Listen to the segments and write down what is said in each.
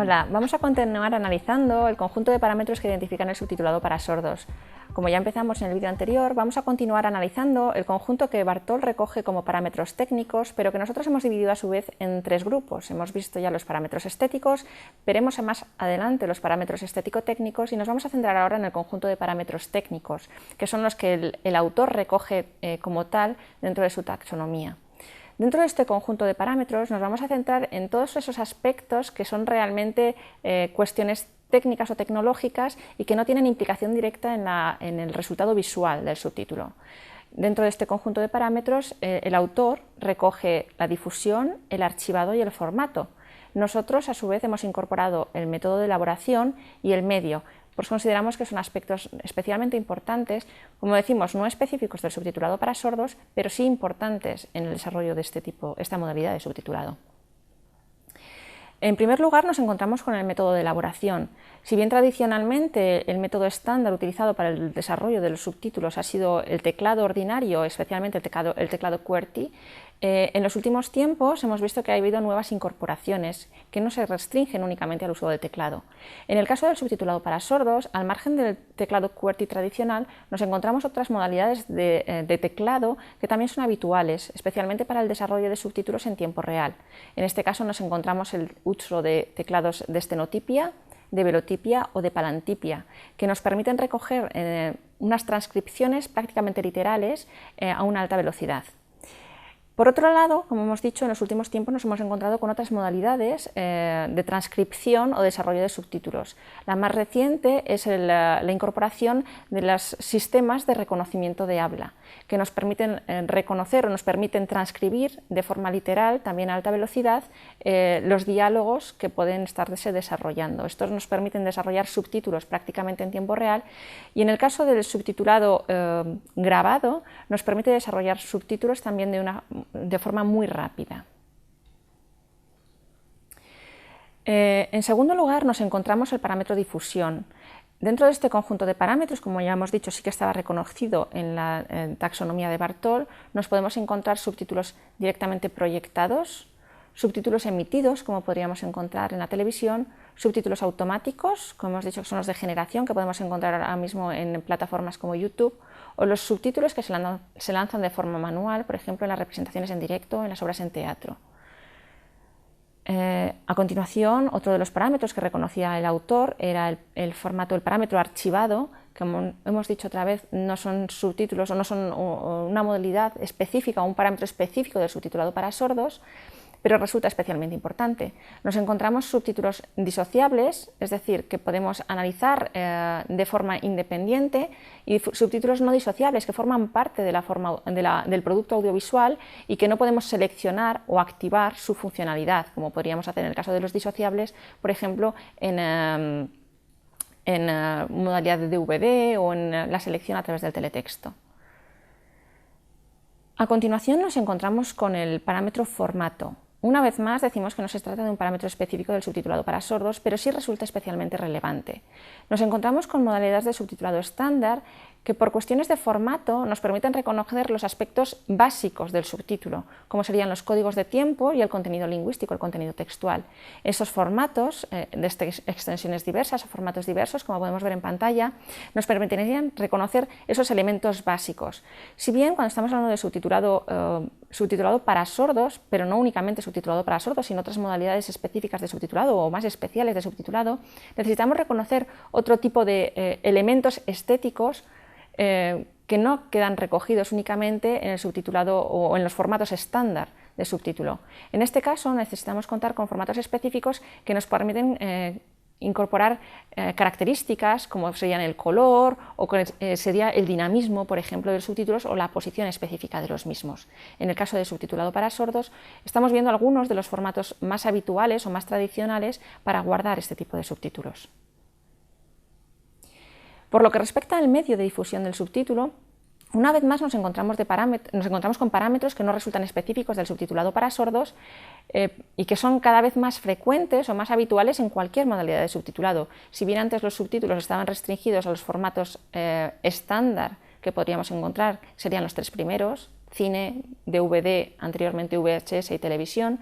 Hola, vamos a continuar analizando el conjunto de parámetros que identifican el subtitulado para sordos. Como ya empezamos en el vídeo anterior, vamos a continuar analizando el conjunto que Bartol recoge como parámetros técnicos, pero que nosotros hemos dividido a su vez en tres grupos. Hemos visto ya los parámetros estéticos, veremos más adelante los parámetros estético-técnicos y nos vamos a centrar ahora en el conjunto de parámetros técnicos, que son los que el autor recoge como tal dentro de su taxonomía. Dentro de este conjunto de parámetros nos vamos a centrar en todos esos aspectos que son realmente cuestiones técnicas o tecnológicas y que no tienen implicación directa en el resultado visual del subtítulo. Dentro de este conjunto de parámetros, el autor recoge la difusión, el archivado y el formato. Nosotros, a su vez, hemos incorporado el método de elaboración y el medio, pues consideramos que son aspectos especialmente importantes, como decimos, no específicos del subtitulado para sordos, pero sí importantes en el desarrollo de esta modalidad de subtitulado. En primer lugar, nos encontramos con el método de elaboración. Si bien tradicionalmente el método estándar utilizado para el desarrollo de los subtítulos ha sido el teclado ordinario, especialmente el teclado QWERTY, en los últimos tiempos hemos visto que ha habido nuevas incorporaciones que no se restringen únicamente al uso del teclado. En el caso del subtitulado para sordos, al margen del teclado QWERTY tradicional, nos encontramos otras modalidades de teclado que también son habituales, especialmente para el desarrollo de subtítulos en tiempo real. En este caso nos encontramos el uso de teclados de estenotipia, de velotipia o de palantipia, que nos permiten recoger unas transcripciones prácticamente literales a una alta velocidad. Por otro lado, como hemos dicho, en los últimos tiempos nos hemos encontrado con otras modalidades de transcripción o desarrollo de subtítulos. La más reciente es la incorporación de los sistemas de reconocimiento de habla, que nos permiten reconocer o nos permiten transcribir de forma literal, también a alta velocidad, los diálogos que pueden estarse desarrollando. Estos nos permiten desarrollar subtítulos prácticamente en tiempo real y en el caso del subtitulado grabado nos permite desarrollar subtítulos también de forma muy rápida. En segundo lugar nos encontramos el parámetro difusión. Dentro de este conjunto de parámetros, como ya hemos dicho, sí que estaba reconocido en la taxonomía de Bartol, nos podemos encontrar subtítulos directamente proyectados, subtítulos emitidos, como podríamos encontrar en la televisión, subtítulos automáticos, como hemos dicho que son los de generación, que podemos encontrar ahora mismo en plataformas como YouTube, o los subtítulos que se lanzan de forma manual, por ejemplo, en las representaciones en directo, en las obras en teatro. A continuación, otro de los parámetros que reconocía el autor era el parámetro archivado, que como hemos dicho otra vez, no son subtítulos o no son una modalidad específica o un parámetro específico del subtitulado para sordos, pero resulta especialmente importante. Nos encontramos subtítulos disociables, es decir, que podemos analizar de forma independiente, y subtítulos no disociables, que forman parte del producto audiovisual y que no podemos seleccionar o activar su funcionalidad, como podríamos hacer en el caso de los disociables, por ejemplo, en modalidad de DVD o en la selección a través del teletexto. A continuación nos encontramos con el parámetro formato. Una vez más decimos que no se trata de un parámetro específico del subtitulado para sordos, pero sí resulta especialmente relevante. Nos encontramos con modalidades de subtitulado estándar que por cuestiones de formato nos permiten reconocer los aspectos básicos del subtítulo, como serían los códigos de tiempo y el contenido lingüístico, el contenido textual. Esos formatos de extensiones diversas o formatos diversos, como podemos ver en pantalla, nos permitirían reconocer esos elementos básicos. Si bien cuando estamos hablando de subtitulado para sordos, pero no únicamente subtitulado para sordos, sino otras modalidades específicas de subtitulado o más especiales de subtitulado, necesitamos reconocer otro tipo de elementos estéticos que no quedan recogidos únicamente en el subtitulado o en los formatos estándar de subtítulo. En este caso necesitamos contar con formatos específicos que nos permiten incorporar características como serían el color o sería el dinamismo, por ejemplo, de los subtítulos o la posición específica de los mismos. En el caso del subtitulado para sordos, estamos viendo algunos de los formatos más habituales o más tradicionales para guardar este tipo de subtítulos. Por lo que respecta al medio de difusión del subtítulo, una vez más nos encontramos con parámetros que no resultan específicos del subtitulado para sordos y que son cada vez más frecuentes o más habituales en cualquier modalidad de subtitulado. Si bien antes los subtítulos estaban restringidos a los formatos estándar que podríamos encontrar, serían los tres primeros, cine, DVD, anteriormente VHS y televisión,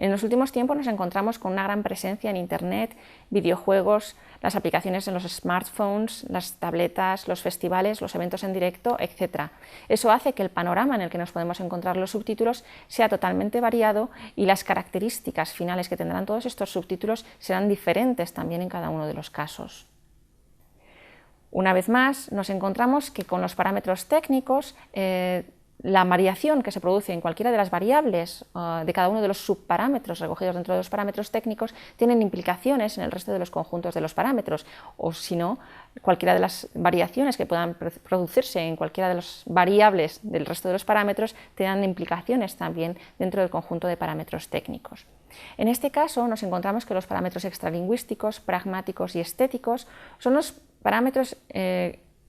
En los últimos tiempos nos encontramos con una gran presencia en Internet, videojuegos, las aplicaciones en los smartphones, las tabletas, los festivales, los eventos en directo, etc. Eso hace que el panorama en el que nos podemos encontrar los subtítulos sea totalmente variado y las características finales que tendrán todos estos subtítulos serán diferentes también en cada uno de los casos. Una vez más, nos encontramos que con los parámetros técnicos la variación que se produce en cualquiera de las variables de cada uno de los subparámetros recogidos dentro de los parámetros técnicos tienen implicaciones en el resto de los conjuntos de los parámetros, o si no, cualquiera de las variaciones que puedan producirse en cualquiera de las variables del resto de los parámetros tendrán implicaciones también dentro del conjunto de parámetros técnicos. En este caso nos encontramos que los parámetros extralingüísticos, pragmáticos y estéticos son los parámetros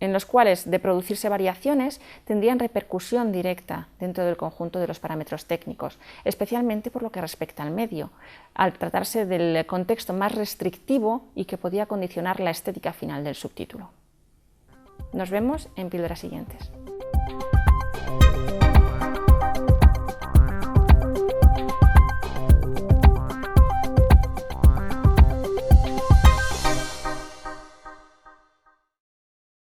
en los cuales, de producirse variaciones, tendrían repercusión directa dentro del conjunto de los parámetros técnicos, especialmente por lo que respecta al medio, al tratarse del contexto más restrictivo y que podía condicionar la estética final del subtítulo. Nos vemos en píldoras siguientes.